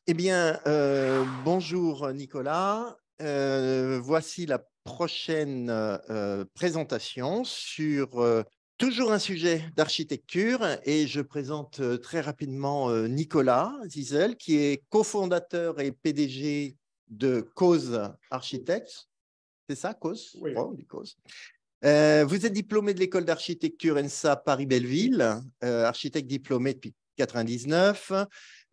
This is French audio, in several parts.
Eh bien, bonjour Nicolas. Voici la prochaine présentation sur toujours un sujet d'architecture et je présente très rapidement Nicolas Zizel qui est cofondateur et PDG de Cause Architects. C'est ça, Cause? Oui. Oh, Cause. Vous êtes diplômé de l'école d'architecture ENSA Paris-Belleville, architecte diplômé depuis 1999.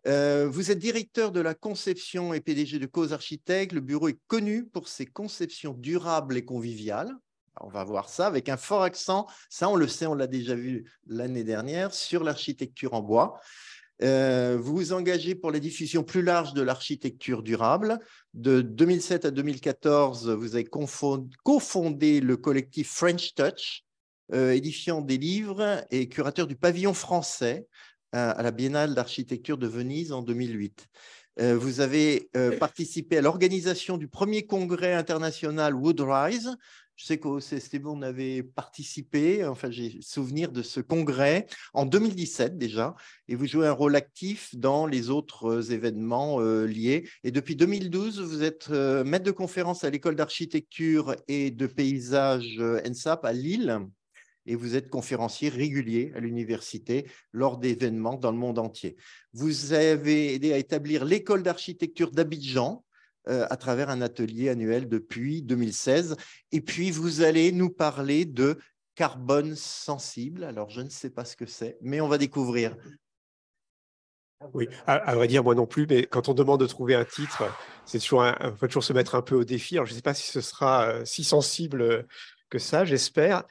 Vous êtes directeur de la conception et PDG de Cause Architectes. Le bureau est connu pour ses conceptions durables et conviviales. On va voir ça avec un fort accent, ça on le sait, on l'a déjà vu l'année dernière, sur l'architecture en bois. Vous vous engagez pour la diffusion plus large de l'architecture durable. De 2007 à 2014, vous avez cofondé le collectif French Touch, édifiant des livres et curateur du pavillon français à la Biennale d'architecture de Venise en 2008. Vous avez participé à l'organisation du premier congrès international Woodrise. Je sais qu'au CSTB, on avait participé, enfin j'ai souvenir de ce congrès en 2017 déjà, et vous jouez un rôle actif dans les autres événements liés. Et depuis 2012, vous êtes maître de conférence à l'école d'architecture et de paysage ENSAP à Lille, et vous êtes conférencier régulier à l'université lors d'événements dans le monde entier. Vous avez aidé à établir l'école d'architecture d'Abidjan à travers un atelier annuel depuis 2016. Et puis, vous allez nous parler de carbone sensible. Alors, je ne sais pas ce que c'est, mais on va découvrir. Oui, à vrai dire, moi non plus, mais quand on demande de trouver un titre, c'est toujours faut toujours se mettre un peu au défi. Alors, je ne sais pas si ce sera si sensible que ça, j'espère.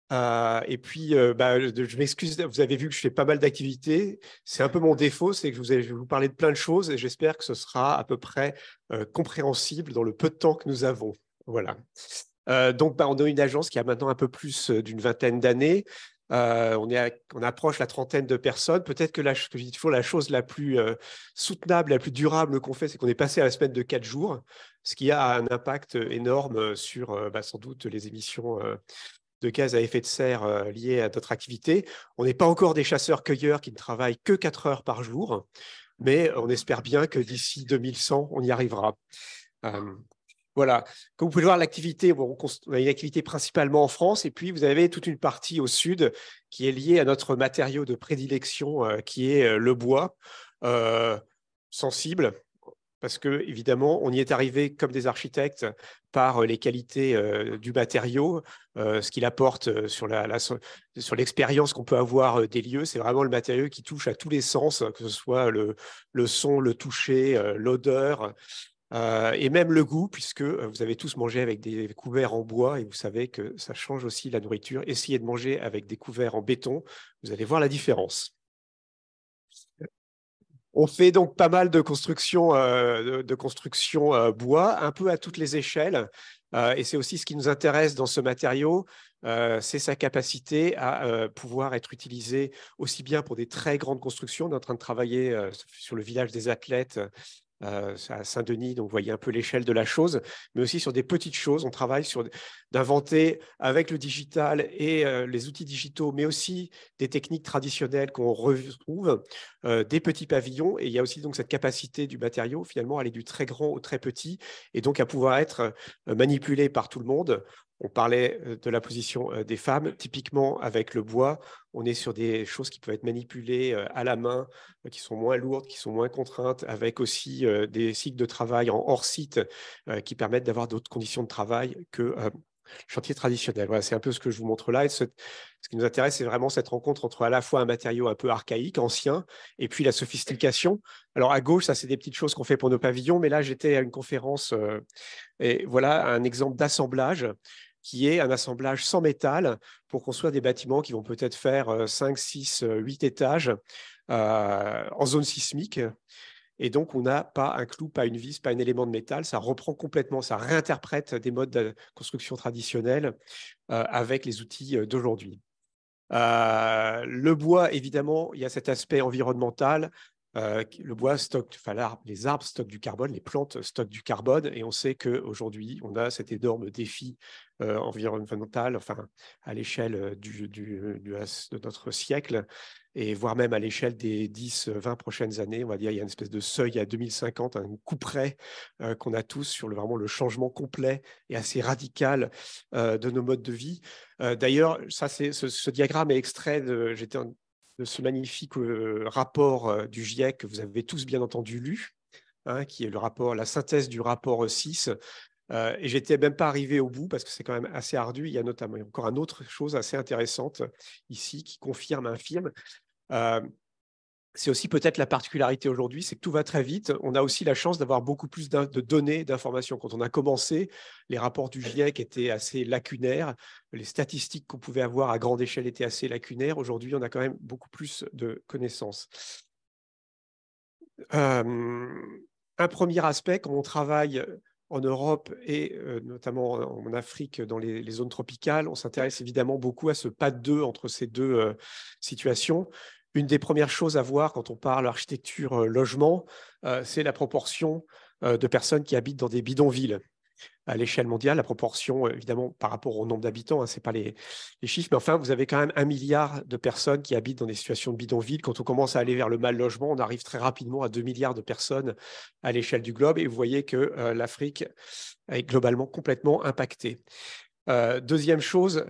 Et puis, je m'excuse, vous avez vu que je fais pas mal d'activités. C'est un peu mon défaut, c'est que je vais vous parler de plein de choses et j'espère que ce sera à peu près compréhensible dans le peu de temps que nous avons. Voilà. Donc, on a une agence qui a maintenant un peu plus d'une vingtaine d'années. On approche la trentaine de personnes. Peut-être que je dis toujours la chose la plus soutenable, la plus durable qu'on fait, c'est qu'on est passé à la semaine de 4 jours, ce qui a un impact énorme sur sans doute les émissions de gaz à effet de serre liées à notre activité. On n'est pas encore des chasseurs-cueilleurs qui ne travaillent que 4 heures par jour, mais on espère bien que d'ici 2100, on y arrivera. Voilà, comme vous pouvez le voir, l'activité, on a une activité principalement en France, et puis vous avez toute une partie au sud qui est liée à notre matériau de prédilection, qui est le bois sensible, parce que évidemment, on y est arrivé comme des architectes par les qualités du matériau, ce qu'il apporte sur l'expérience qu'on peut avoir des lieux. C'est vraiment le matériau qui touche à tous les sens, que ce soit le son, le toucher, l'odeur. Et même le goût, puisque vous avez tous mangé avec des couverts en bois et vous savez que ça change aussi la nourriture. Essayez de manger avec des couverts en béton, vous allez voir la différence. On fait donc pas mal de construction bois, un peu à toutes les échelles. Et c'est aussi ce qui nous intéresse dans ce matériau, c'est sa capacité à pouvoir être utilisé aussi bien pour des très grandes constructions. On est en train de travailler sur le village des athlètes à Saint-Denis, donc vous voyez un peu l'échelle de la chose, mais aussi sur des petites choses. On travaille d'inventer avec le digital et les outils digitaux, mais aussi des techniques traditionnelles qu'on retrouve, des petits pavillons. Et il y a aussi donc cette capacité du matériau, finalement, à aller du très grand au très petit, et donc à pouvoir être manipulé par tout le monde. On parlait de la position des femmes. Typiquement, avec le bois, on est sur des choses qui peuvent être manipulées à la main, qui sont moins lourdes, qui sont moins contraintes, avec aussi des cycles de travail en hors-site qui permettent d'avoir d'autres conditions de travail que le chantier traditionnel. Voilà, c'est un peu ce que je vous montre là. Et ce qui nous intéresse, c'est vraiment cette rencontre entre à la fois un matériau un peu archaïque, ancien, et puis la sophistication. Alors, à gauche, ça, c'est des petites choses qu'on fait pour nos pavillons, mais là, j'étais à une conférence et voilà un exemple d'assemblage qui est un assemblage sans métal pour construire des bâtiments qui vont peut-être faire 5, 6, 8 étages en zone sismique. Et donc, on n'a pas un clou, pas une vis, pas un élément de métal. Ça reprend complètement, ça réinterprète des modes de construction traditionnels avec les outils d'aujourd'hui. Le bois, évidemment, il y a cet aspect environnemental. Le bois stocke, enfin, les arbres stockent du carbone, les plantes stockent du carbone, et on sait qu'aujourd'hui, on a cet énorme défi environnemental, enfin, à l'échelle de notre siècle, et voire même à l'échelle des 10-20 prochaines années. On va dire il y a une espèce de seuil à 2050, un coup près qu'on a tous sur vraiment le changement complet et assez radical de nos modes de vie. D'ailleurs, ça, ce diagramme est extrait de ce magnifique rapport du GIEC que vous avez tous bien entendu lu, hein, qui est la synthèse du rapport 6. Et j'étais même pas arrivé au bout parce que c'est quand même assez ardu. Il y a notamment encore une autre chose assez intéressante ici qui confirme un film. C'est aussi peut-être la particularité aujourd'hui, c'est que tout va très vite. On a aussi la chance d'avoir beaucoup plus de données, d'informations. Quand on a commencé, les rapports du GIEC étaient assez lacunaires. Les statistiques qu'on pouvait avoir à grande échelle étaient assez lacunaires. Aujourd'hui, on a quand même beaucoup plus de connaissances. Un premier aspect, quand on travaille en Europe et notamment en Afrique, dans les zones tropicales, on s'intéresse évidemment beaucoup à ce pas de deux entre ces deux situations. Une des premières choses à voir quand on parle architecture-logement, c'est la proportion de personnes qui habitent dans des bidonvilles. À l'échelle mondiale, la proportion, évidemment, par rapport au nombre d'habitants, hein, ce n'est pas les chiffres, mais enfin, vous avez quand même 1 milliard de personnes qui habitent dans des situations de bidonville. Quand on commence à aller vers le mal logement, on arrive très rapidement à 2 milliards de personnes à l'échelle du globe, et vous voyez que l'Afrique est globalement complètement impactée. Deuxième chose,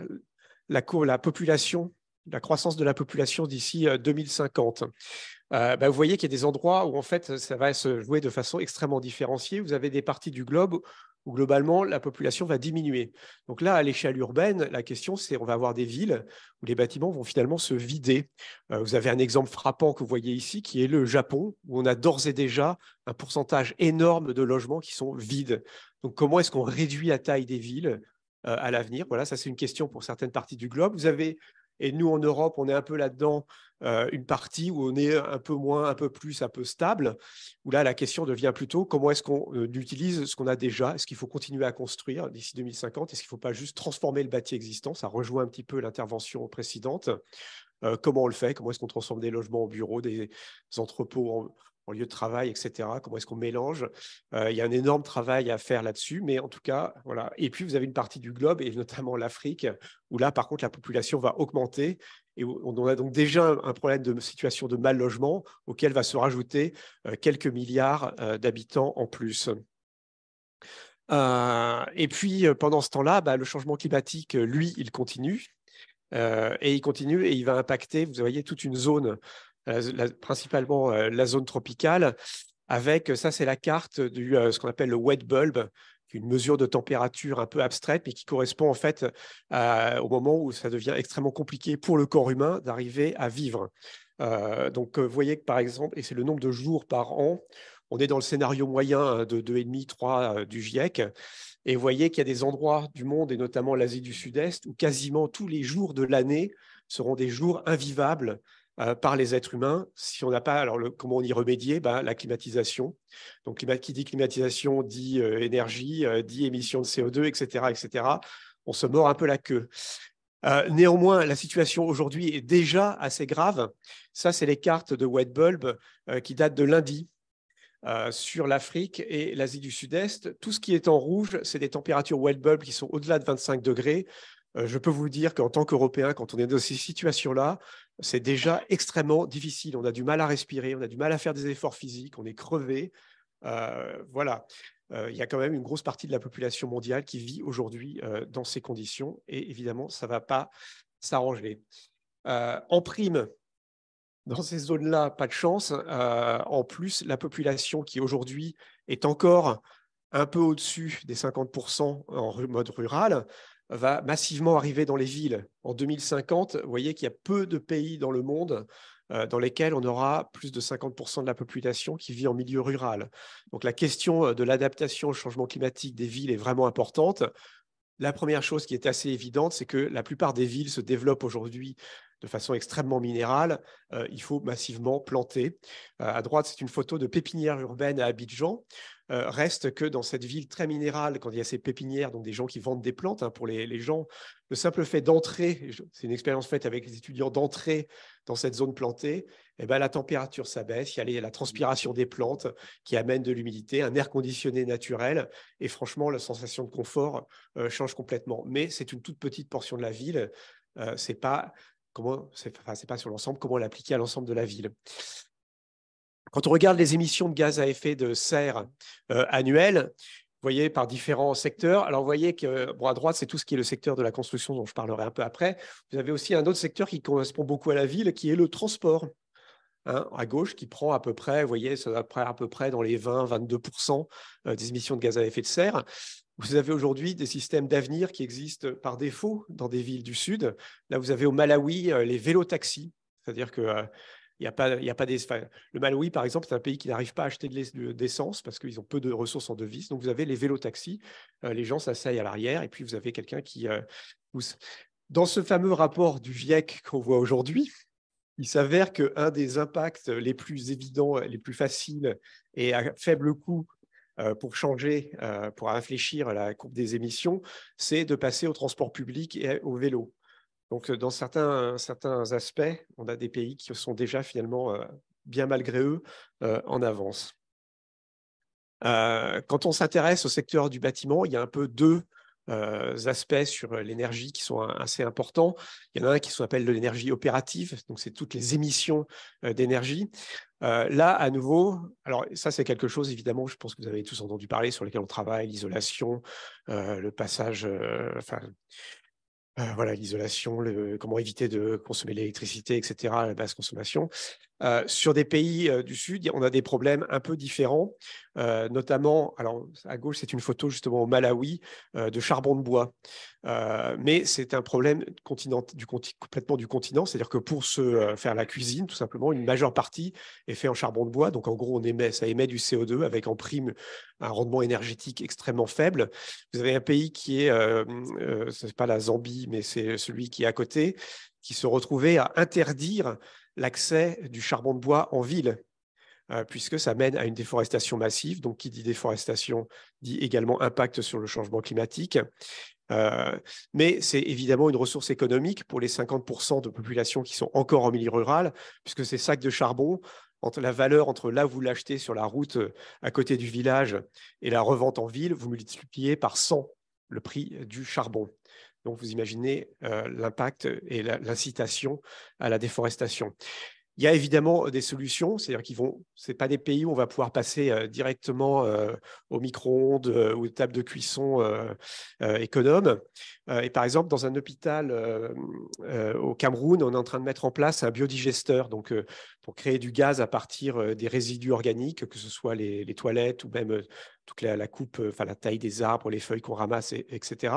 la population, la croissance de la population d'ici 2050. Vous voyez qu'il y a des endroits où en fait ça va se jouer de façon extrêmement différenciée. Vous avez des parties du globe où globalement la population va diminuer. Donc là, à l'échelle urbaine, la question c'est on va avoir des villes où les bâtiments vont finalement se vider. Vous avez un exemple frappant que vous voyez ici qui est le Japon, où on a d'ores et déjà un pourcentage énorme de logements qui sont vides. Donc comment est-ce qu'on réduit la taille des villes à l'avenir? Voilà, ça c'est une question pour certaines parties du globe. Vous avez, et nous en Europe, on est un peu là-dedans, une partie où on est un peu moins, un peu plus, un peu stable, où là, la question devient plutôt comment est-ce qu'on utilise ce qu'on a déjà? Est-ce qu'il faut continuer à construire d'ici 2050? Est-ce qu'il ne faut pas juste transformer le bâti existant? Ça rejoint un petit peu l'intervention précédente. Comment on le fait? Comment est-ce qu'on transforme des logements en bureaux, des entrepôts en lieu de travail, etc. Comment est-ce qu'on mélange? Il y a un énorme travail à faire là-dessus, mais en tout cas, voilà. Et puis, vous avez une partie du globe, et notamment l'Afrique, où là, par contre, la population va augmenter. Et on a donc déjà un problème de situation de mal logement auquel va se rajouter quelques milliards d'habitants en plus. Et puis, pendant ce temps-là, le changement climatique, lui, il continue. Et il continue et il va impacter, vous voyez, toute une zone, principalement la zone tropicale, avec, ça c'est la carte du ce qu'on appelle le wet bulb, qui est une mesure de température un peu abstraite, mais qui correspond en fait au moment où ça devient extrêmement compliqué pour le corps humain d'arriver à vivre. Donc, vous voyez que par exemple, et c'est le nombre de jours par an, on est dans le scénario moyen de 2,5, 3 du GIEC. Et vous voyez qu'il y a des endroits du monde, et notamment l'Asie du Sud-Est, où quasiment tous les jours de l'année seront des jours invivables par les êtres humains. Si on n'a pas, alors comment on y remédier? La climatisation. Donc, qui dit climatisation dit énergie, dit émission de CO2, etc., etc. On se mord un peu la queue. Néanmoins, la situation aujourd'hui est déjà assez grave. Ça, c'est les cartes de wet bulb qui datent de lundi. Sur l'Afrique et l'Asie du Sud-Est. Tout ce qui est en rouge, c'est des températures wet bulb qui sont au-delà de 25 degrés. Je peux vous dire qu'en tant qu'Européen, quand on est dans ces situations-là, c'est déjà extrêmement difficile. On a du mal à respirer, on a du mal à faire des efforts physiques, on est crevé. Voilà. Il y a quand même une grosse partie de la population mondiale qui vit aujourd'hui dans ces conditions. Et évidemment, ça ne va pas s'arranger. En prime, dans ces zones-là, pas de chance. En plus, la population qui aujourd'hui est encore un peu au-dessus des 50% en mode rural va massivement arriver dans les villes. En 2050, vous voyez qu'il y a peu de pays dans le monde dans lesquels on aura plus de 50% de la population qui vit en milieu rural. Donc la question de l'adaptation au changement climatique des villes est vraiment importante. La première chose qui est assez évidente, c'est que la plupart des villes se développent aujourd'hui de façon extrêmement minérale, il faut massivement planter. À droite, c'est une photo de pépinière urbaine à Abidjan. Reste que dans cette ville très minérale, quand il y a ces pépinières, donc des gens qui vendent des plantes, hein, pour les gens, le simple fait d'entrer, c'est une expérience faite avec les étudiants, d'entrer dans cette zone plantée, eh ben, la température s'abaisse, il y a la transpiration des plantes qui amène de l'humidité, un air conditionné naturel, et franchement, la sensation de confort change complètement. Mais c'est une toute petite portion de la ville, c'est pas sur l'ensemble, comment l'appliquer à l'ensemble de la ville. Quand on regarde les émissions de gaz à effet de serre annuelles, vous voyez, par différents secteurs. Alors, vous voyez que, bon, à droite, c'est tout ce qui est le secteur de la construction dont je parlerai un peu après. Vous avez aussi un autre secteur qui correspond beaucoup à la ville, qui est le transport. Hein, à gauche, qui prend à peu près, vous voyez, ça va à peu près dans les 20-22% des émissions de gaz à effet de serre. Vous avez aujourd'hui des systèmes d'avenir qui existent par défaut dans des villes du Sud. Là, vous avez au Malawi les vélotaxis, c'est-à-dire que il y a pas des. Enfin, le Malawi, par exemple, c'est un pays qui n'arrive pas à acheter d'essence parce qu'ils ont peu de ressources en devises. Donc, vous avez les vélotaxis. Les gens s'asseyent à l'arrière et puis vous avez quelqu'un qui pousse. Dans ce fameux rapport du GIEC qu'on voit aujourd'hui, il s'avère qu'un des impacts les plus évidents, les plus faciles et à faible coût pour changer, pour infléchir la courbe des émissions, c'est de passer au transport public et au vélo. Donc, dans certains aspects, on a des pays qui sont déjà finalement, bien malgré eux, en avance. Quand on s'intéresse au secteur du bâtiment, il y a un peu deux aspects sur l'énergie qui sont assez importants. Il y en a un qui s'appelle de l'énergie opérative, donc c'est toutes les émissions d'énergie. Là, à nouveau, alors ça c'est quelque chose, évidemment, je pense que vous avez tous entendu parler, sur lequel on travaille, l'isolation, le passage, voilà, l'isolation, comment éviter de consommer l'électricité, etc., à la basse consommation. Sur des pays du Sud, on a des problèmes un peu différents, notamment, alors à gauche, c'est une photo justement au Malawi de charbon de bois. Mais c'est un problème complètement du continent, c'est-à-dire que pour se faire la cuisine, tout simplement, une majeure partie est faite en charbon de bois. Donc en gros, ça émet du CO2 avec en prime un rendement énergétique extrêmement faible. Vous avez un pays qui est, ce n'est pas la Zambie, mais c'est celui qui est à côté, qui se retrouvait à interdire l'accès du charbon de bois en ville, puisque ça mène à une déforestation massive. Donc, qui dit déforestation dit également impact sur le changement climatique. Mais c'est évidemment une ressource économique pour les 50% de population qui sont encore en milieu rural, puisque ces sacs de charbon, la valeur entre là où vous l'achetez sur la route à côté du village et la revente en ville, vous multipliez par 100 le prix du charbon. Donc, vous imaginez l'impact et l'incitation à la déforestation. Il y a évidemment des solutions, c'est-à-dire ce n'est pas des pays où on va pouvoir passer directement au micro-ondes ou aux tables de cuisson économes. Et par exemple, dans un hôpital au Cameroun, on est en train de mettre en place un biodigesteur, donc pour créer du gaz à partir des résidus organiques, que ce soit les toilettes ou même toute la coupe, enfin la taille des arbres, les feuilles qu'on ramasse, etc.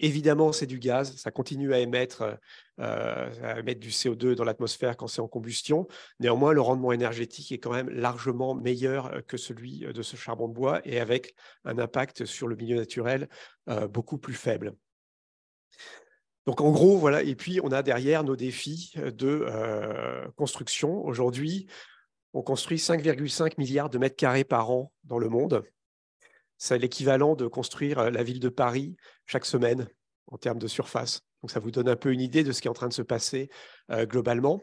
Évidemment, c'est du gaz, ça continue à émettre du CO2 dans l'atmosphère quand c'est en combustion. Néanmoins, le rendement énergétique est quand même largement meilleur que celui de ce charbon de bois et avec un impact sur le milieu naturel beaucoup plus faible. Donc, en gros, voilà. Et puis, on a derrière nos défis de construction. Aujourd'hui, on construit 5,5 milliards de mètres carrés par an dans le monde. C'est l'équivalent de construire la ville de Paris chaque semaine en termes de surface. Donc, ça vous donne un peu une idée de ce qui est en train de se passer globalement.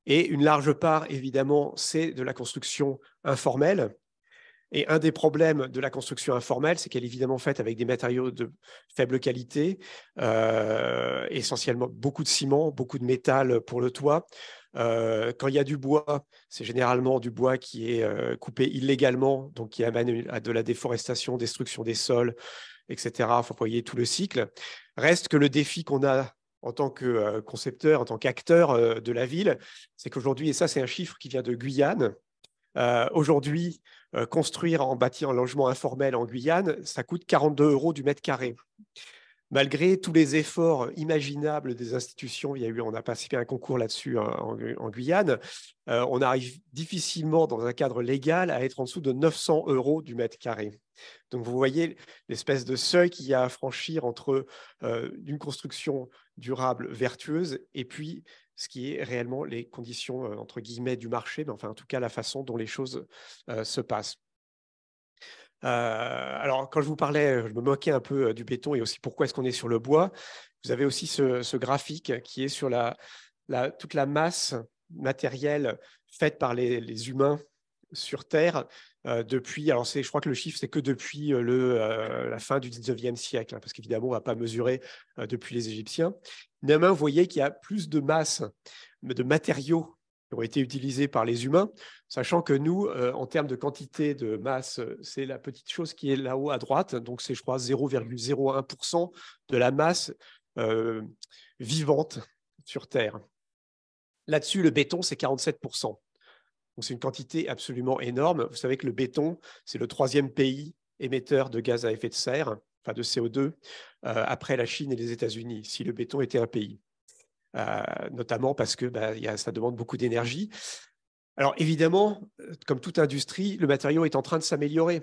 Et une large part, évidemment, c'est de la construction informelle. Et un des problèmes de la construction informelle, c'est qu'elle est évidemment faite avec des matériaux de faible qualité, essentiellement beaucoup de ciment, beaucoup de métal pour le toit. Quand il y a du bois, c'est généralement du bois qui est coupé illégalement, donc qui amène à de la déforestation, destruction des sols, etc. Il faut voyez tout le cycle. Reste que le défi qu'on a en tant que concepteur, en tant qu'acteur de la ville, c'est qu'aujourd'hui, et ça c'est un chiffre qui vient de Guyane, aujourd'hui, construire en bâti un logement informel en Guyane, ça coûte 42 € du mètre carré. malgré tous les efforts imaginables des institutions, on a participé à un concours là-dessus en Guyane, on arrive difficilement dans un cadre légal à être en dessous de 900 € du mètre carré. Donc vous voyez l'espèce de seuil qu'il y a à franchir entre une construction durable, vertueuse, et puis ce qui est réellement les conditions, entre guillemets, du marché, mais enfin en tout cas la façon dont les choses se passent. Alors, quand je vous parlais, je me moquais un peu du béton et aussi pourquoi est-ce qu'on est sur le bois. Vous avez aussi ce graphique qui est sur toute la masse matérielle faite par les humains sur Terre depuis, alors je crois que le chiffre, c'est que depuis la fin du 19e siècle, hein, parce qu'évidemment, on ne va pas mesurer depuis les Égyptiens. Néanmoins, vous voyez qu'il y a plus de masse, de matériaux qui ont été utilisés par les humains, sachant que nous, en termes de quantité de masse, c'est la petite chose qui est là-haut à droite, donc c'est, je crois, 0,01% de la masse vivante sur Terre. Là-dessus, le béton, c'est 47%. Donc, c'est une quantité absolument énorme. Vous savez que le béton, c'est le 3e pays émetteur de gaz à effet de serre, enfin de CO2, après la Chine et les États-Unis, si le béton était un pays. Notamment parce que ça demande beaucoup d'énergie. Alors évidemment, comme toute industrie, le matériau est en train de s'améliorer.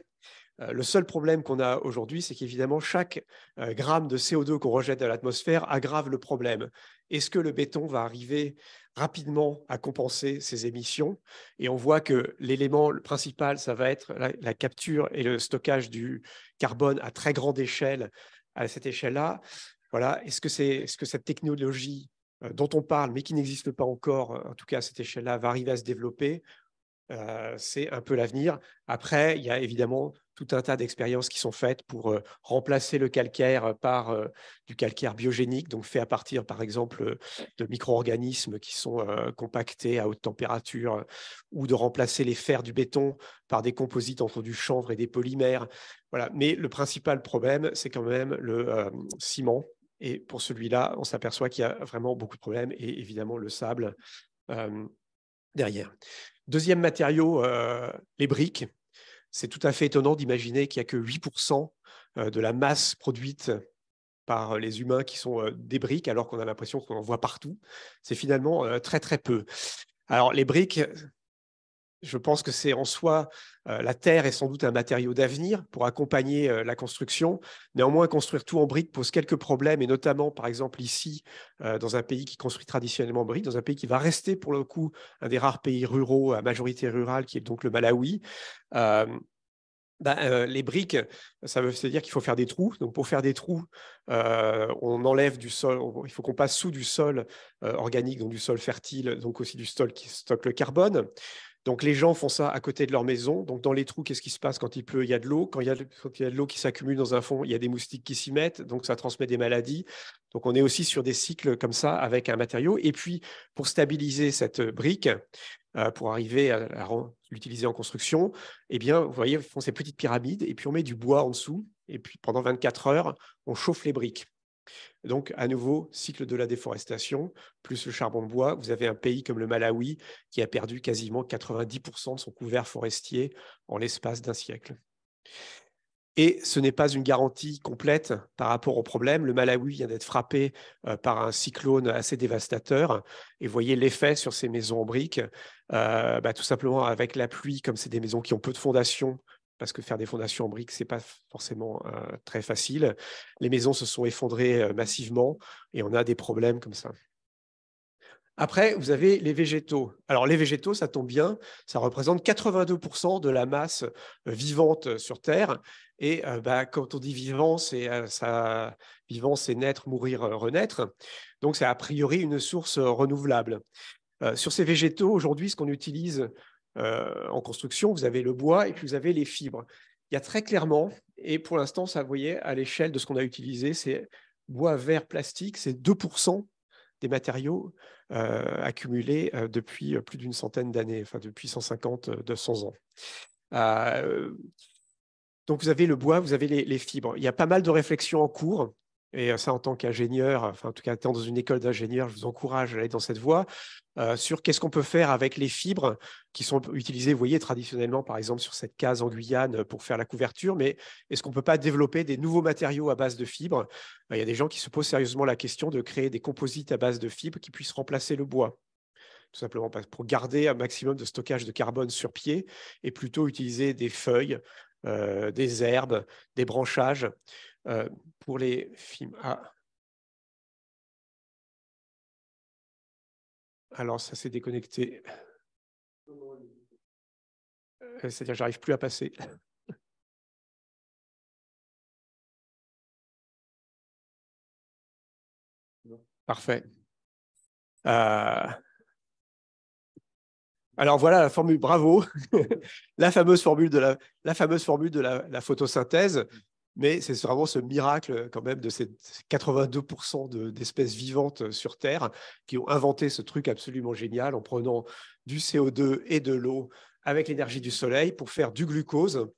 Le seul problème qu'on a aujourd'hui, c'est qu'évidemment, chaque gramme de CO2 qu'on rejette dans l'atmosphère aggrave le problème. Est-ce que le béton va arriver rapidement à compenser ces émissions? Et on voit que l'élément principal, ça va être la capture et le stockage du carbone à très grande échelle, à cette échelle-là. Voilà. Est-ce que cette technologie dont on parle, mais qui n'existe pas encore, en tout cas à cette échelle-là, va arriver à se développer? C'est un peu l'avenir. Après, il y a évidemment tout un tas d'expériences qui sont faites pour remplacer le calcaire par du calcaire biogénique, donc fait à partir, par exemple, de micro-organismes qui sont compactés à haute température, ou de remplacer les fers du béton par des composites entre du chanvre et des polymères. Voilà. Mais le principal problème, c'est quand même le ciment. Et pour celui-là, on s'aperçoit qu'il y a vraiment beaucoup de problèmes, et évidemment le sable derrière. Deuxième matériau, les briques. C'est tout à fait étonnant d'imaginer qu'il n'y a que 8% de la masse produite par les humains qui sont des briques, alors qu'on a l'impression qu'on en voit partout. C'est finalement très, très peu. Alors, les briques, je pense que c'est en soi, la terre est sans doute un matériau d'avenir pour accompagner la construction. Néanmoins, construire tout en briques pose quelques problèmes, et notamment, par exemple, ici, dans un pays qui construit traditionnellement en briques, dans un pays qui va rester, pour le coup, un des rares pays ruraux à majorité rurale, qui est donc le Malawi. Les briques, ça veut dire qu'il faut faire des trous. Donc, pour faire des trous, on enlève du sol. Il faut qu'on passe sous du sol organique, donc du sol fertile, donc aussi du sol qui stocke le carbone. Donc, les gens font ça à côté de leur maison. Donc, dans les trous, qu'est-ce qui se passe quand il pleut? Il y a de l'eau. Quand il y a de l'eau qui s'accumule dans un fond, il y a des moustiques qui s'y mettent. Donc, ça transmet des maladies. Donc, on est aussi sur des cycles comme ça avec un matériau. Et puis, pour stabiliser cette brique, pour arriver à l'utiliser en construction, eh bien, vous voyez, ils font ces petites pyramides et puis on met du bois en dessous. Et puis, pendant 24 heures, on chauffe les briques. Donc, à nouveau, cycle de la déforestation, plus le charbon de bois. Vous avez un pays comme le Malawi qui a perdu quasiment 90% de son couvert forestier en l'espace d'un siècle. Et ce n'est pas une garantie complète par rapport au problème. Le Malawi vient d'être frappé par un cyclone assez dévastateur. Et vous voyez l'effet sur ces maisons en briques. Tout simplement, avec la pluie, comme c'est des maisons qui ont peu de fondations, parce que faire des fondations en briques, ce n'est pas forcément très facile. Les maisons se sont effondrées massivement et on a des problèmes comme ça. Après, vous avez les végétaux. Alors, les végétaux, ça tombe bien, ça représente 82% de la masse vivante sur Terre. Et quand on dit vivant, c'est naître, mourir, renaître. Donc, c'est a priori une source renouvelable. Sur ces végétaux, aujourd'hui, ce qu'on utilise en construction, vous avez le bois et puis vous avez les fibres. Il y a très clairement, et pour l'instant, ça, vous voyez, à l'échelle de ce qu'on a utilisé, c'est bois, verre, plastique, c'est 2% des matériaux accumulés depuis plus d'une centaine d'années, enfin depuis 150, 200 ans. Donc vous avez le bois, vous avez les fibres. Il y a pas mal de réflexions en cours. et ça en tant qu'ingénieur, enfin en tout cas étant dans une école d'ingénieur, je vous encourage à aller dans cette voie, sur qu'est-ce qu'on peut faire avec les fibres qui sont utilisées, vous voyez, traditionnellement, par exemple, sur cette case en Guyane pour faire la couverture, mais est-ce qu'on ne peut pas développer des nouveaux matériaux à base de fibres? Il y a des gens qui se posent sérieusement la question de créer des composites à base de fibres qui puissent remplacer le bois, tout simplement pour garder un maximum de stockage de carbone sur pied et plutôt utiliser des feuilles, des herbes, des branchages pour les fibres. Ah. Alors, ça s'est déconnecté. C'est-à-dire, j'arrive plus à passer. Parfait. Alors voilà la formule, bravo, la fameuse formule de la photosynthèse, mais c'est vraiment ce miracle quand même de ces 82% d'espèces vivantes sur Terre qui ont inventé ce truc absolument génial en prenant du CO2 et de l'eau avec l'énergie du soleil pour faire du glucose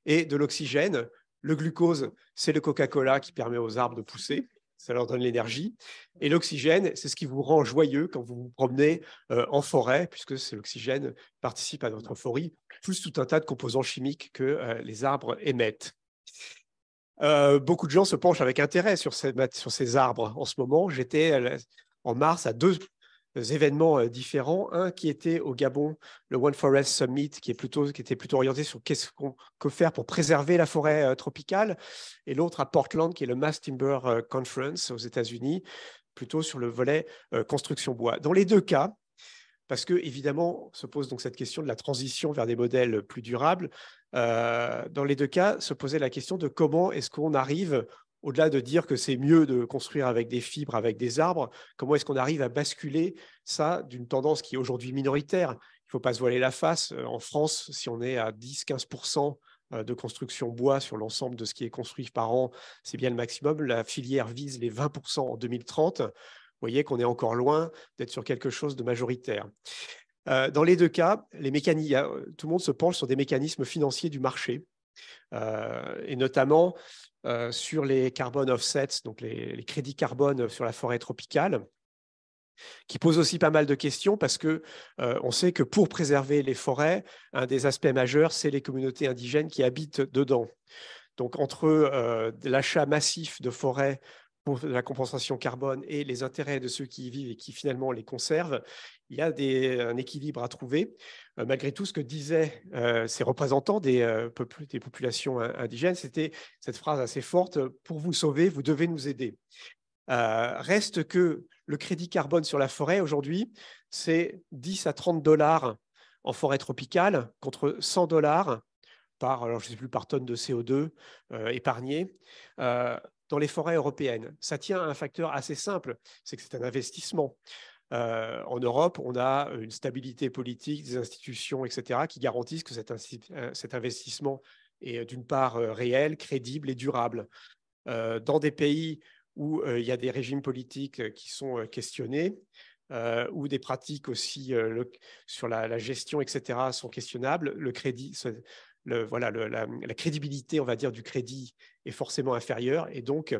et de l'oxygène. Le glucose, c'est le Coca-Cola qui permet aux arbres de pousser. Ça leur donne l'énergie. Et l'oxygène, c'est ce qui vous rend joyeux quand vous vous promenez en forêt, puisque c'est l'oxygène qui participe à notre euphorie, plus tout un tas de composants chimiques que les arbres émettent. Beaucoup de gens se penchent avec intérêt sur ces arbres en ce moment. J'étais en mars à 2 événements différents. Un qui était au Gabon, le One Forest Summit, qui était plutôt orienté sur qu'est-ce qu'on peut faire pour préserver la forêt tropicale, et l'autre à Portland, qui est le Mass Timber Conference aux États-Unis, plutôt sur le volet construction bois. Dans les deux cas, parce que évidemment se pose donc cette question de la transition vers des modèles plus durables. Dans les deux cas, se posait la question de comment est-ce qu'on arrive, au-delà de dire que c'est mieux de construire avec des fibres, avec des arbres, comment est-ce qu'on arrive à basculer ça d'une tendance qui est aujourd'hui minoritaire. Il ne faut pas se voiler la face. En France, si on est à 10-15% de construction bois sur l'ensemble de ce qui est construit par an, c'est bien le maximum. La filière vise les 20% en 2030. Vous voyez qu'on est encore loin d'être sur quelque chose de majoritaire. Dans les deux cas, tout le monde se penche sur des mécanismes financiers du marché, et notamment sur les carbon offsets, donc les crédits carbone sur la forêt tropicale, qui posent aussi pas mal de questions parce que on sait que pour préserver les forêts, un des aspects majeurs, c'est les communautés indigènes qui habitent dedans. Donc, entre l'achat massif de forêts pour la compensation carbone et les intérêts de ceux qui y vivent et qui finalement les conservent, il y a un équilibre à trouver. Malgré tout, ce que disaient ces représentants des populations indigènes, c'était cette phrase assez forte: pour vous sauver, vous devez nous aider. Reste que le crédit carbone sur la forêt, aujourd'hui, c'est 10 à 30 $ en forêt tropicale contre 100 $ alors je ne sais plus, par tonne de CO2 épargné dans les forêts européennes. Ça tient à un facteur assez simple, c'est que c'est un investissement. En Europe, on a une stabilité politique, des institutions, etc., qui garantissent que cet investissement est d'une part réel, crédible et durable. Dans des pays où il y a des régimes politiques qui sont questionnés, ou des pratiques aussi sur la gestion, etc., sont questionnables, le crédit, la crédibilité, on va dire, du crédit est forcément inférieure. Et donc,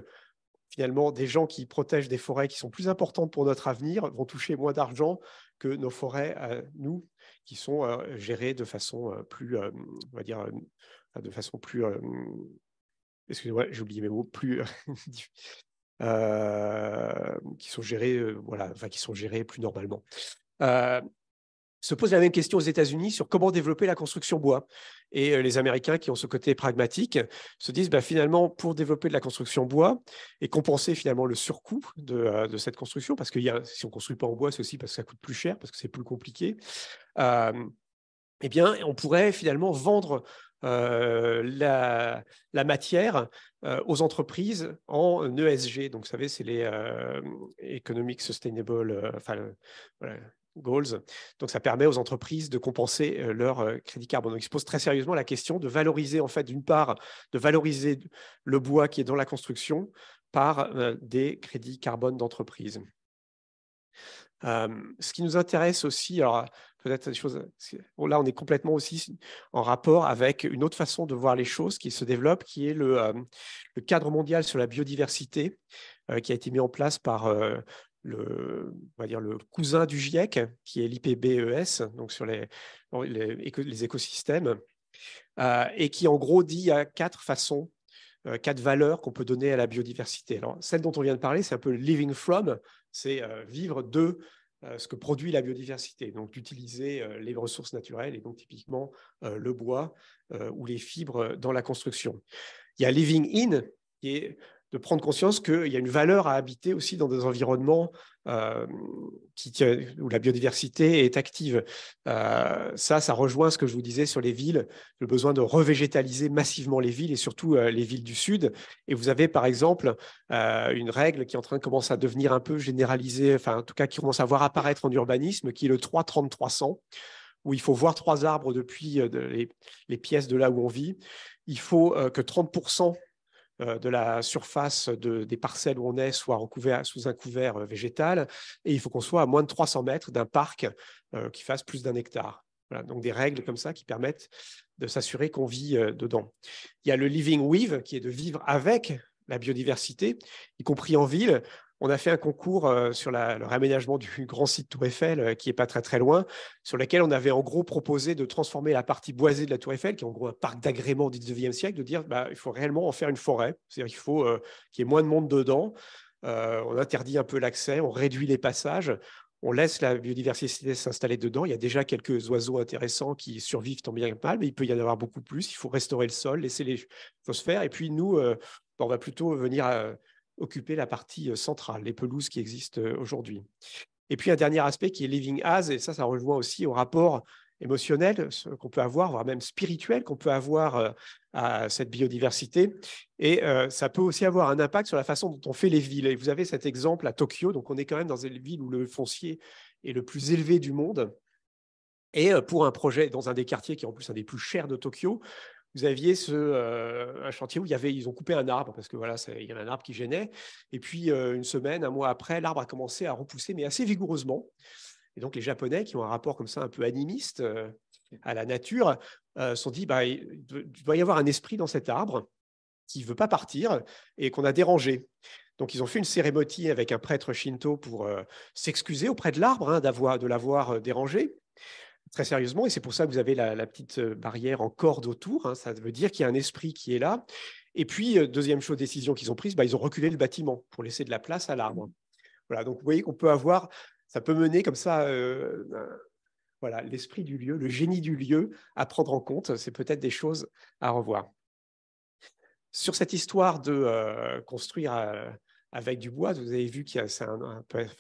finalement, des gens qui protègent des forêts qui sont plus importantes pour notre avenir vont toucher moins d'argent que nos forêts, nous, qui sont gérées de façon plus, on va dire, de façon plus, excusez-moi, j'ai oublié mes mots, plus qui sont gérées, qui sont gérées plus normalement. Se pose la même question aux États-Unis sur comment développer la construction bois. Et les Américains, qui ont ce côté pragmatique, se disent finalement, pour développer de la construction bois et compenser finalement le surcoût de cette construction, parce que si on ne construit pas en bois, c'est aussi parce que ça coûte plus cher, parce que c'est plus compliqué, eh bien, on pourrait finalement vendre la matière aux entreprises en ESG. Donc, vous savez, c'est les Economic Sustainable Goals. Donc, ça permet aux entreprises de compenser leur crédit carbone. Donc, ils se posent très sérieusement la question de valoriser, en fait, d'une part, de valoriser le bois qui est dans la construction par des crédits carbone d'entreprise. Ce qui nous intéresse aussi, alors peut-être des choses. Là, on est complètement aussi en rapport avec une autre façon de voir les choses qui se développe, qui est le cadre mondial sur la biodiversité, qui a été mis en place par on va dire le cousin du GIEC, qui est l'IPBES, donc sur les écosystèmes, et qui en gros dit il y a 4 façons, 4 valeurs qu'on peut donner à la biodiversité. Alors, celle dont on vient de parler, c'est un peu living from, c'est vivre de ce que produit la biodiversité, donc d'utiliser les ressources naturelles, et donc typiquement le bois ou les fibres dans la construction. Il y a living in, qui est de prendre conscience qu'il y a une valeur à habiter aussi dans des environnements où la biodiversité est active. Ça rejoint ce que je vous disais sur les villes, le besoin de revégétaliser massivement les villes et surtout les villes du Sud. Et vous avez par exemple une règle qui est en train de commencer à devenir un peu généralisée, enfin en tout cas qui commence à voir apparaître en urbanisme, qui est le 3-30-300, où il faut voir 3 arbres depuis les pièces de là où on vit. Il faut que 30% de la surface des parcelles où on est soit sous un couvert végétal, et il faut qu'on soit à moins de 300 mètres d'un parc qui fasse plus d'1 hectare. Voilà, donc des règles comme ça qui permettent de s'assurer qu'on vit dedans. Il y a le living with, qui est de vivre avec la biodiversité, y compris en ville. On a fait un concours sur le réaménagement du grand site Tour Eiffel, qui n'est pas très très loin, sur lequel on avait en gros proposé de transformer la partie boisée de la Tour Eiffel, qui est en gros un parc d'agrément du 19e siècle, de dire il faut réellement en faire une forêt, c'est-à-dire qu'il faut qu'il y ait moins de monde dedans, on interdit un peu l'accès, on réduit les passages, on laisse la biodiversité s'installer dedans. Il y a déjà quelques oiseaux intéressants qui survivent tant bien que mal, mais il peut y en avoir beaucoup plus. Il faut restaurer le sol, laisser les choses faire. Et puis nous, on va plutôt venir occuper la partie centrale, les pelouses qui existent aujourd'hui. Et puis un dernier aspect qui est living as, et ça rejoint aussi au rapport émotionnel qu'on peut avoir, voire même spirituel qu'on peut avoir à cette biodiversité. Et ça peut aussi avoir un impact sur la façon dont on fait les villes. Et vous avez cet exemple à Tokyo, donc on est quand même dans une ville où le foncier est le plus élevé du monde. Et pour un projet dans un des quartiers qui est en plus un des plus chers de Tokyo, vous aviez un chantier où ils ont coupé un arbre parce que voilà, il y avait un arbre qui gênait. Et puis une semaine, un mois après, l'arbre a commencé à repousser, mais assez vigoureusement. Et donc les Japonais, qui ont un rapport comme ça un peu animiste à la nature, se sont dit il doit y avoir un esprit dans cet arbre qui ne veut pas partir et qu'on a dérangé. Donc ils ont fait une cérémonie avec un prêtre shinto pour s'excuser auprès de l'arbre de l'avoir dérangé. Très sérieusement, et c'est pour ça que vous avez la petite barrière en corde autour, hein, ça veut dire qu'il y a un esprit qui est là. Et puis, deuxième décision qu'ils ont prise, ils ont reculé le bâtiment pour laisser de la place à l'arbre. Voilà, donc vous voyez qu'on peut avoir, ça peut mener comme ça, voilà, l'esprit du lieu, le génie du lieu à prendre en compte, c'est peut-être des choses à revoir. Sur cette histoire de construire avec du bois, vous avez vu qu'il y a,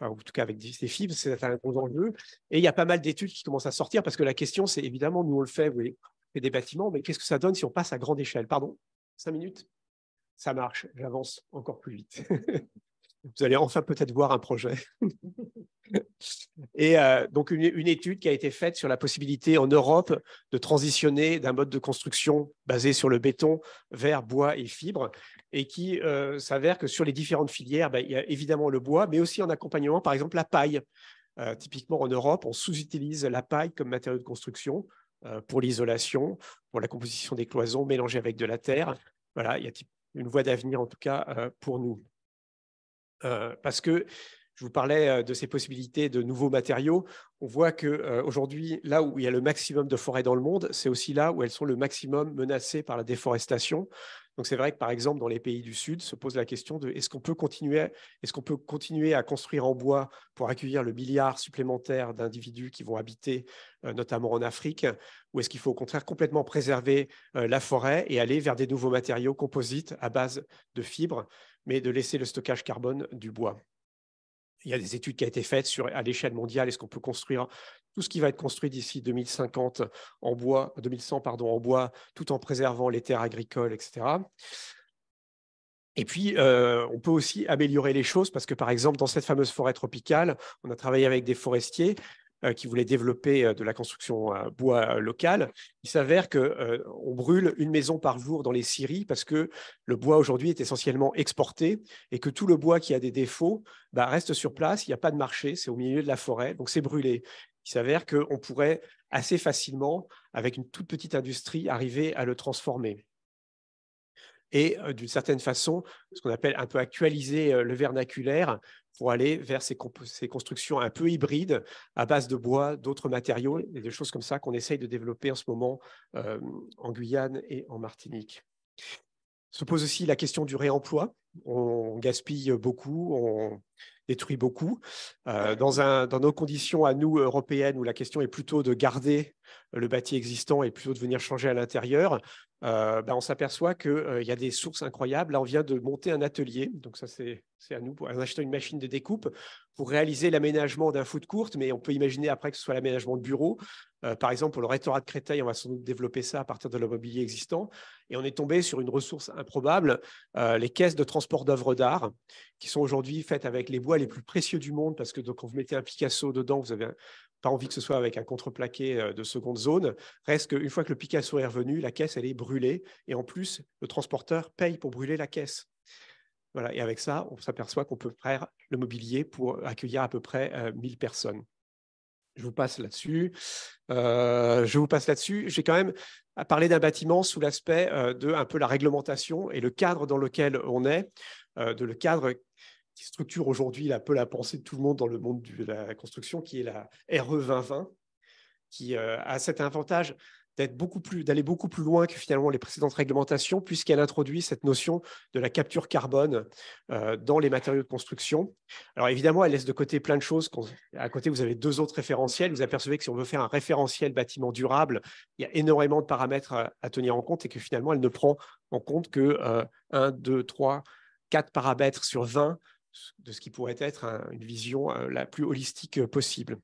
en tout cas avec des fibres, c'est un gros enjeu. Et il y a pas mal d'études qui commencent à sortir parce que la question, c'est évidemment, nous on le fait, oui, on fait des bâtiments, mais qu'est-ce que ça donne si on passe à grande échelle? Pardon, 5 minutes? Ça marche, j'avance encore plus vite. Vous allez enfin peut-être voir un projet. Et donc une étude qui a été faite sur la possibilité en Europe de transitionner d'un mode de construction basé sur le béton vers bois et fibres, et qui s'avère que sur les différentes filières, il y a évidemment le bois, mais aussi en accompagnement, par exemple la paille. Typiquement en Europe, on sous-utilise la paille comme matériau de construction pour l'isolation, pour la composition des cloisons mélangées avec de la terre. Voilà, il y a une voie d'avenir en tout cas pour nous. Parce que je vous parlais de ces possibilités de nouveaux matériaux. On voit qu'aujourd'hui, là où il y a le maximum de forêts dans le monde, c'est aussi là où elles sont le maximum menacées par la déforestation. Donc c'est vrai que par exemple, dans les pays du Sud, se pose la question de est-ce qu'on peut continuer à construire en bois pour accueillir le milliard supplémentaire d'individus qui vont habiter notamment en Afrique, ou est-ce qu'il faut au contraire complètement préserver la forêt et aller vers des nouveaux matériaux composites à base de fibres, mais de laisser le stockage carbone du bois. Il y a des études qui ont été faites à l'échelle mondiale. Est-ce qu'on peut construire tout ce qui va être construit d'ici 2050 en bois, 2100 pardon, en bois, tout en préservant les terres agricoles, etc. Et puis, on peut aussi améliorer les choses parce que, par exemple, dans cette fameuse forêt tropicale, on a travaillé avec des forestiers qui voulaient développer de la construction bois locale. Il s'avère qu'on brûle une maison par jour dans les scieries parce que le bois aujourd'hui est essentiellement exporté et que tout le bois qui a des défauts reste sur place, il n'y a pas de marché, c'est au milieu de la forêt, donc c'est brûlé. Il s'avère qu'on pourrait assez facilement, avec une toute petite industrie, arriver à le transformer. Et d'une certaine façon, ce qu'on appelle un peu actualiser le vernaculaire pour aller vers ces constructions un peu hybrides à base de bois, d'autres matériaux et des choses comme ça qu'on essaye de développer en ce moment en Guyane et en Martinique. Se pose aussi la question du réemploi. On gaspille beaucoup, on détruit beaucoup. Dans nos conditions à nous, européennes, où la question est plutôt de garder le bâti existant et plutôt de venir changer à l'intérieur, on s'aperçoit qu'il y a des sources incroyables. Là, on vient de monter un atelier. Donc ça, c'est à nous, pour acheter une machine de découpe pour réaliser l'aménagement d'un foot court, mais on peut imaginer après que ce soit l'aménagement de bureau. Par exemple, pour le rectorat de Créteil, on va sans doute développer ça à partir de l'immobilier existant. Et on est tombé sur une ressource improbable, les caisses de transport d'œuvres d'art, qui sont aujourd'hui faites avec les bois les plus précieux du monde, parce que donc, quand vous mettez un Picasso dedans, vous n'avez pas envie que ce soit avec un contreplaqué de seconde zone. Reste qu'une fois que le Picasso est revenu, la caisse, elle est brûlée. Et en plus, le transporteur paye pour brûler la caisse. Voilà. Et avec ça, on s'aperçoit qu'on peut faire le mobilier pour accueillir à peu près 1000 personnes. Je vous passe là-dessus. J'ai quand même parlé d'un bâtiment sous l'aspect de un peu la réglementation et le cadre dans lequel on est, le cadre qui structure aujourd'hui un peu la pensée de tout le monde dans le monde de la construction, qui est la RE 2020, qui a cet avantage d'aller beaucoup plus loin que finalement les précédentes réglementations, puisqu'elle introduit cette notion de la capture carbone dans les matériaux de construction. Alors évidemment, elle laisse de côté plein de choses. À côté, vous avez 2 autres référentiels. Vous apercevez que si on veut faire un référentiel bâtiment durable, il y a énormément de paramètres à tenir en compte et que finalement, elle ne prend en compte que 1, 2, 3, 4 paramètres sur 20 de ce qui pourrait être une vision la plus holistique possible.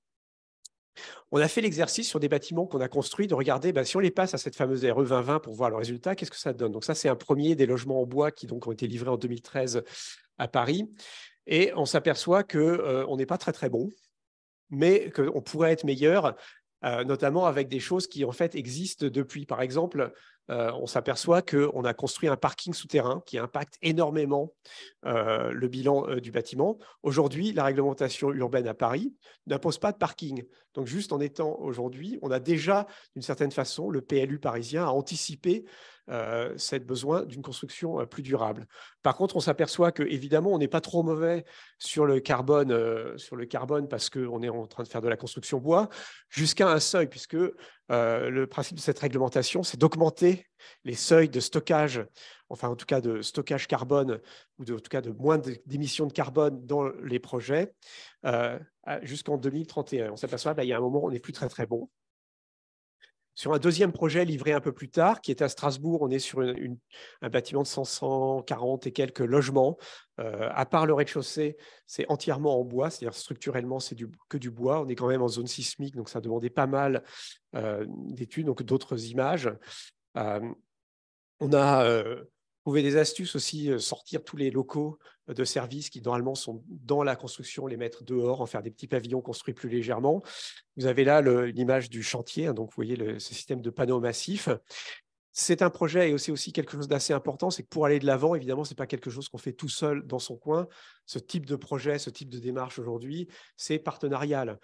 On a fait l'exercice sur des bâtiments qu'on a construits de regarder si on les passe à cette fameuse RE 2020 pour voir le résultat, qu'est-ce que ça donne. Donc ça, c'est un premier des logements en bois qui donc ont été livrés en 2013 à Paris. Et on s'aperçoit qu'on n'est pas très, très bon, mais qu'on pourrait être meilleur, notamment avec des choses qui en fait existent depuis. Par exemple, on s'aperçoit qu'on a construit un parking souterrain qui impacte énormément le bilan du bâtiment. Aujourd'hui, la réglementation urbaine à Paris n'impose pas de parking. Donc, juste en étant aujourd'hui, on a déjà, d'une certaine façon, le PLU parisien a anticipé ce besoin d'une construction plus durable. Par contre, on s'aperçoit qu'évidemment, on n'est pas trop mauvais sur le carbone parce qu'on est en train de faire de la construction bois, jusqu'à un seuil, puisque le principe de cette réglementation, c'est d'augmenter les seuils de stockage, enfin en tout cas de stockage carbone, ou en tout cas de moins d'émissions de carbone dans les projets, jusqu'en 2031. On s'aperçoit qu'il y a un moment, on n'est plus très très bon. Sur un deuxième projet livré un peu plus tard, qui est à Strasbourg, on est sur un bâtiment de 540 et quelques logements. À part le rez-de-chaussée, c'est entièrement en bois, c'est-à-dire structurellement, c'est que du bois. On est quand même en zone sismique, donc ça demandait pas mal d'études, donc d'autres images. On a trouvé des astuces aussi, sortir tous les locaux de services qui normalement sont dans la construction, les mettre dehors, en faire des petits pavillons construits plus légèrement. Vous avez là l'image du chantier, donc vous voyez ce système de panneaux massifs. C'est un projet et c'est aussi quelque chose d'assez important, c'est que pour aller de l'avant, évidemment, ce n'est pas quelque chose qu'on fait tout seul dans son coin. Ce type de projet, ce type de démarche aujourd'hui, c'est partenarial.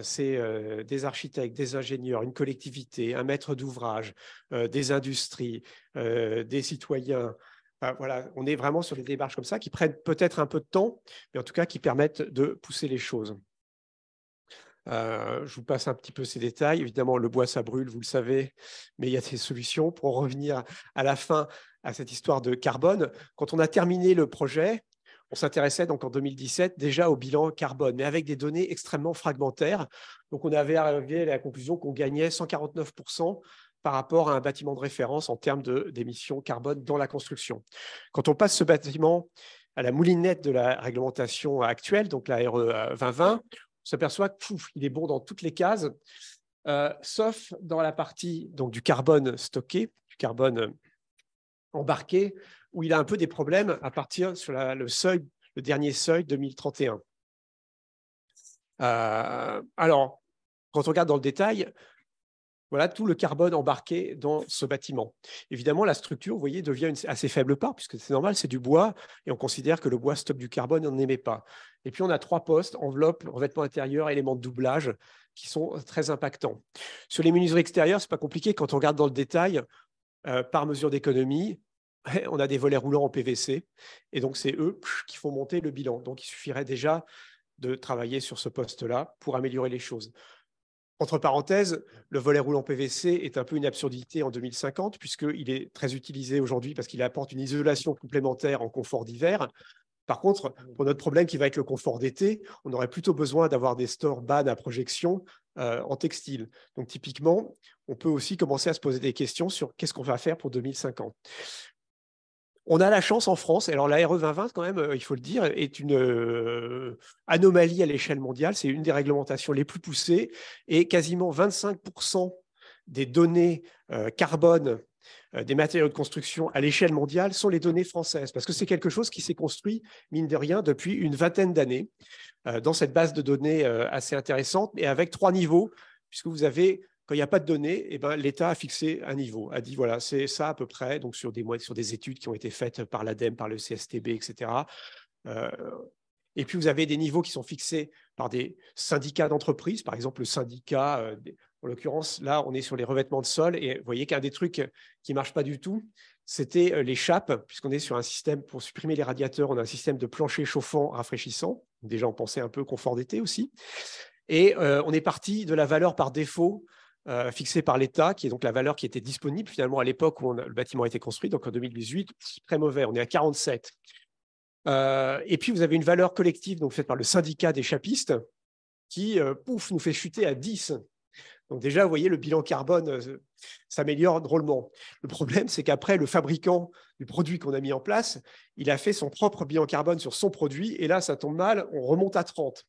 C'est des architectes, des ingénieurs, une collectivité, un maître d'ouvrage, des industries, des citoyens. Voilà, on est vraiment sur des démarches comme ça qui prennent peut-être un peu de temps, mais en tout cas qui permettent de pousser les choses. Je vous passe un petit peu ces détails. Évidemment, le bois, ça brûle, vous le savez, mais il y a des solutions pour revenir à la fin à cette histoire de carbone. Quand on a terminé le projet, on s'intéressait donc en 2017 déjà au bilan carbone, mais avec des données extrêmement fragmentaires. Donc, on avait arrivé à la conclusion qu'on gagnait 149% par rapport à un bâtiment de référence en termes d'émissions carbone dans la construction. Quand on passe ce bâtiment à la moulinette de la réglementation actuelle, donc la RE 2020, on s'aperçoit qu'il est bon dans toutes les cases, sauf dans la partie donc, du carbone stocké, du carbone embarqué, où il a un peu des problèmes à partir sur le dernier seuil 2031. Alors, quand on regarde dans le détail, voilà tout le carbone embarqué dans ce bâtiment. Évidemment, la structure, vous voyez, devient une assez faible part, puisque c'est normal, c'est du bois, et on considère que le bois stocke du carbone et on n'en émet pas. Et puis, on a 3 postes, enveloppe, revêtement intérieur, éléments de doublage, qui sont très impactants. Sur les menuiseries extérieures, ce n'est pas compliqué. Quand on regarde dans le détail, par mesure d'économie, on a des volets roulants en PVC. Et donc, c'est eux qui font monter le bilan. Donc, il suffirait déjà de travailler sur ce poste-là pour améliorer les choses. Entre parenthèses, le volet roulant PVC est un peu une absurdité en 2050, puisqu'il est très utilisé aujourd'hui parce qu'il apporte une isolation complémentaire en confort d'hiver. Par contre, pour notre problème qui va être le confort d'été, on aurait plutôt besoin d'avoir des stores ban à projection en textile. Donc typiquement, on peut aussi commencer à se poser des questions sur qu'est-ce qu'on va faire pour 2050. On a la chance en France, alors la RE 2020, quand même, il faut le dire, est une anomalie à l'échelle mondiale. C'est une des réglementations les plus poussées et quasiment 25% des données carbone des matériaux de construction à l'échelle mondiale sont les données françaises, parce que c'est quelque chose qui s'est construit, mine de rien, depuis une vingtaine d'années, dans cette base de données assez intéressante, et avec 3 niveaux, puisque vous avez, quand il n'y a pas de données, eh ben, l'État a fixé un niveau, a dit, voilà, c'est ça à peu près, donc sur des études qui ont été faites par l'ADEME, par le CSTB, etc. Et puis, vous avez des niveaux qui sont fixés par des syndicats d'entreprise, par exemple le syndicat, en l'occurrence, là, on est sur les revêtements de sol, et vous voyez qu'un des trucs qui ne marche pas du tout, c'était les chapes, puisqu'on est sur un système, pour supprimer les radiateurs, on a un système de plancher chauffant rafraîchissant. Déjà, on pensait un peu confort d'été aussi. Et on est parti de la valeur par défaut fixée par l'État, qui est donc la valeur qui était disponible finalement à l'époque où le bâtiment a été construit, donc en 2018, très mauvais, on est à 47. Et puis, vous avez une valeur collective donc faite par le syndicat des chapistes qui, pouf, nous fait chuter à 10. Donc déjà, vous voyez, le bilan carbone s'améliore drôlement. Le problème, c'est qu'après, le fabricant du produit qu'on a mis en place, il a fait son propre bilan carbone sur son produit, et là, ça tombe mal, on remonte à 30.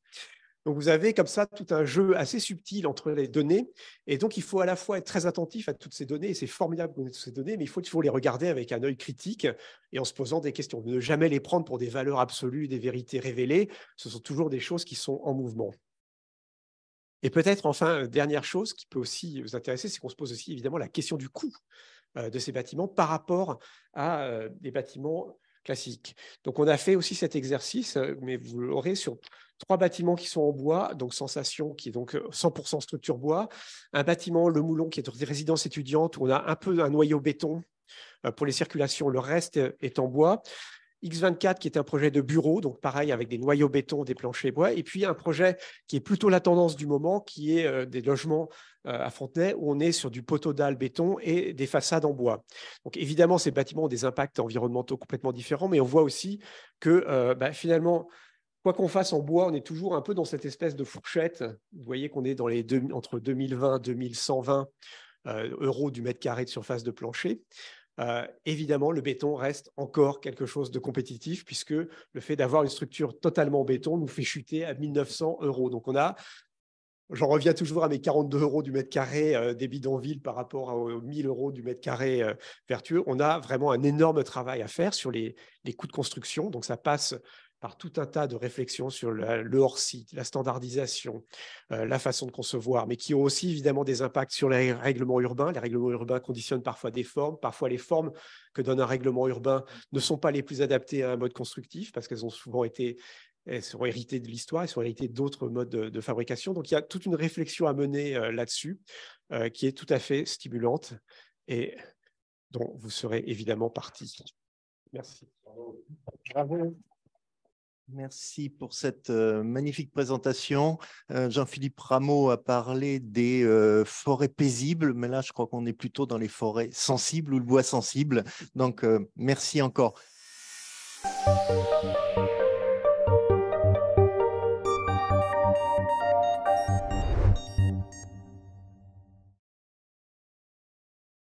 Donc, vous avez comme ça tout un jeu assez subtil entre les données. Et donc, il faut à la fois être très attentif à toutes ces données. Et c'est formidable qu'on ait toutes ces données, mais il faut toujours les regarder avec un œil critique et en se posant des questions. Ne jamais les prendre pour des valeurs absolues, des vérités révélées. Ce sont toujours des choses qui sont en mouvement. Et peut-être, enfin, dernière chose qui peut aussi vous intéresser, c'est qu'on se pose aussi évidemment la question du coût de ces bâtiments par rapport à des bâtiments classiques. Donc, on a fait aussi cet exercice, mais vous l'aurez sur 3 bâtiments qui sont en bois, donc Sensation, qui est donc 100% structure bois, un bâtiment, Le Moulon, qui est des résidences étudiantes, où on a un peu un noyau béton pour les circulations, le reste est en bois. X24, qui est un projet de bureau, donc pareil, avec des noyaux béton, des planchers bois, et puis un projet qui est plutôt la tendance du moment, qui est des logements à Fontenay, où on est sur du poteau dalle béton et des façades en bois. Donc évidemment, ces bâtiments ont des impacts environnementaux complètement différents, mais on voit aussi que finalement, quoi qu'on fasse en bois, on est toujours un peu dans cette espèce de fourchette. Vous voyez qu'on est dans entre 2020 et 2120 euros du mètre carré de surface de plancher. Évidemment, le béton reste encore quelque chose de compétitif, puisque le fait d'avoir une structure totalement en béton nous fait chuter à 1 900 euros. Donc, j'en reviens toujours à mes 42 euros du mètre carré des bidonvilles par rapport aux 1 000 euros du mètre carré vertueux. On a vraiment un énorme travail à faire sur les coûts de construction. Donc, ça passe par tout un tas de réflexions sur le hors-site, la standardisation, la façon de concevoir, mais qui ont aussi évidemment des impacts sur les règlements urbains. Les règlements urbains conditionnent parfois des formes. Parfois, les formes que donne un règlement urbain ne sont pas les plus adaptées à un mode constructif, parce qu'elles ont souvent été... Elles sont héritées de l'histoire, elles sont héritées d'autres modes de fabrication. Donc, il y a toute une réflexion à mener là-dessus qui est tout à fait stimulante et dont vous serez évidemment partie. Merci. Bravo. Merci pour cette magnifique présentation. Jean-Philippe Rameau a parlé des forêts paisibles, mais là, je crois qu'on est plutôt dans les forêts sensibles ou le bois sensible. Donc, merci encore.